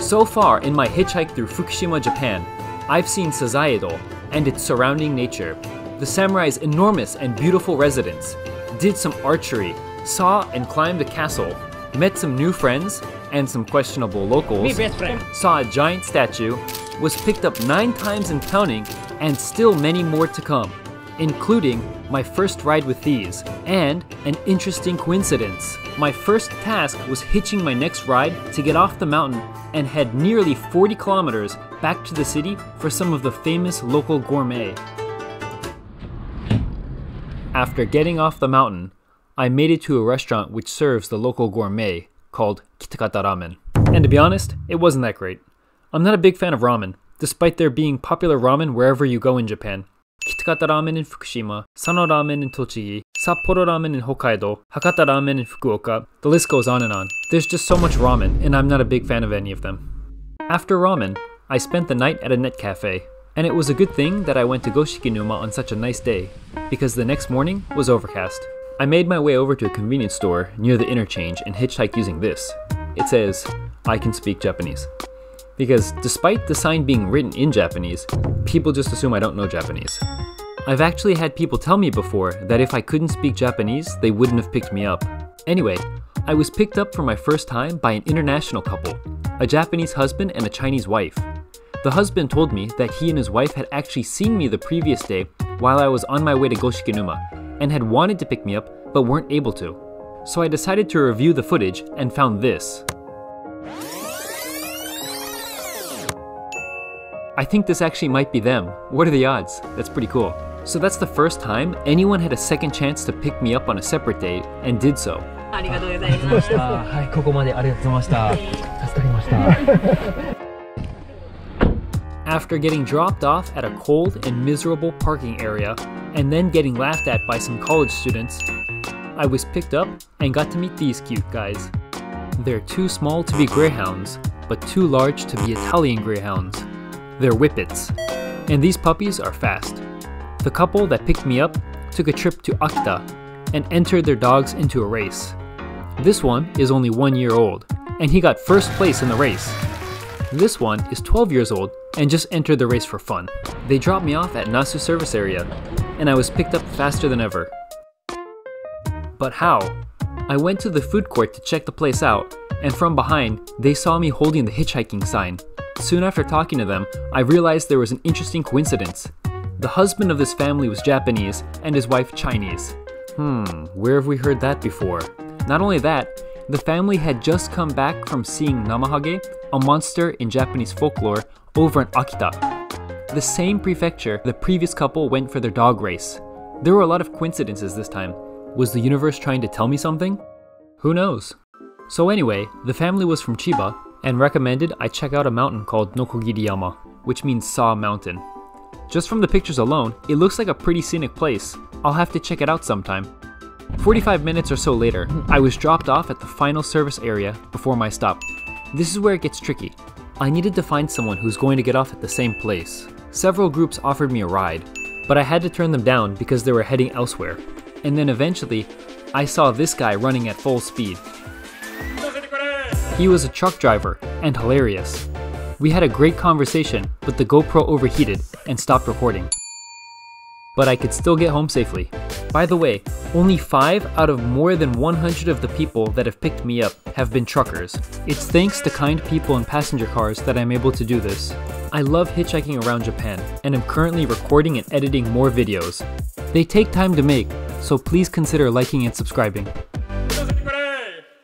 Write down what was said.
So far in my hitchhike through Fukushima, Japan, I've seen Sasaido and its surrounding nature, the samurai's enormous and beautiful residence, did some archery, saw and climbed a castle, met some new friends and some questionable locals, saw a giant statue, was picked up 9 times and counting, and still many more to come, including my first ride with these, and an interesting coincidence. My first task was hitching my next ride to get off the mountain and head nearly 40 kilometers back to the city for some of the famous local gourmet. After getting off the mountain, I made it to a restaurant which serves the local gourmet called Kitakata Ramen. And to be honest, it wasn't that great. I'm not a big fan of ramen, despite there being popular ramen wherever you go in Japan. Kitakata Ramen in Fukushima, Sano Ramen in Tochigi, Sapporo Ramen in Hokkaido, Hakata Ramen in Fukuoka, the list goes on and on. There's just so much ramen, and I'm not a big fan of any of them. After ramen, I spent the night at a net cafe, and it was a good thing that I went to Goshikinuma on such a nice day, because the next morning was overcast. I made my way over to a convenience store near the interchange and hitchhiked using this. It says, "I can speak Japanese." Because despite the sign being written in Japanese, people just assume I don't know Japanese. I've actually had people tell me before that if I couldn't speak Japanese, they wouldn't have picked me up. Anyway, I was picked up for my first time by an international couple, a Japanese husband and a Chinese wife. The husband told me that he and his wife had actually seen me the previous day while I was on my way to Goshikinuma and had wanted to pick me up but weren't able to. So I decided to review the footage and found this. I think this actually might be them. What are the odds? That's pretty cool. So that's the first time anyone had a second chance to pick me up on a separate date and did so. After getting dropped off at a cold and miserable parking area and then getting laughed at by some college students, I was picked up and got to meet these cute guys. They're too small to be greyhounds, but too large to be Italian greyhounds. They're whippets, and these puppies are fast. The couple that picked me up took a trip to Akita and entered their dogs into a race. This one is only 1 year old, and he got first place in the race. This one is 12 years old and just entered the race for fun. They dropped me off at Nasu service area, and I was picked up faster than ever. But how? I went to the food court to check the place out, and from behind, they saw me holding the hitchhiking sign. Soon after talking to them, I realized there was an interesting coincidence. The husband of this family was Japanese and his wife Chinese. Where have we heard that before? Not only that, the family had just come back from seeing Namahage, a monster in Japanese folklore, over in Akita, the same prefecture the previous couple went for their dog race. There were a lot of coincidences this time. Was the universe trying to tell me something? Who knows? So anyway, the family was from Chiba and recommended I check out a mountain called Nokogiri-yama, which means Saw Mountain. Just from the pictures alone, it looks like a pretty scenic place. I'll have to check it out sometime. 45 minutes or so later, I was dropped off at the final service area before my stop. This is where it gets tricky. I needed to find someone who's going to get off at the same place. Several groups offered me a ride, but I had to turn them down because they were heading elsewhere. And then eventually, I saw this guy running at full speed. He was a truck driver and hilarious. We had a great conversation, but the GoPro overheated and stopped recording. But I could still get home safely. By the way, only 5 out of more than 100 of the people that have picked me up have been truckers. It's thanks to kind people in passenger cars that I'm able to do this. I love hitchhiking around Japan, and am currently recording and editing more videos. They take time to make, so please consider liking and subscribing.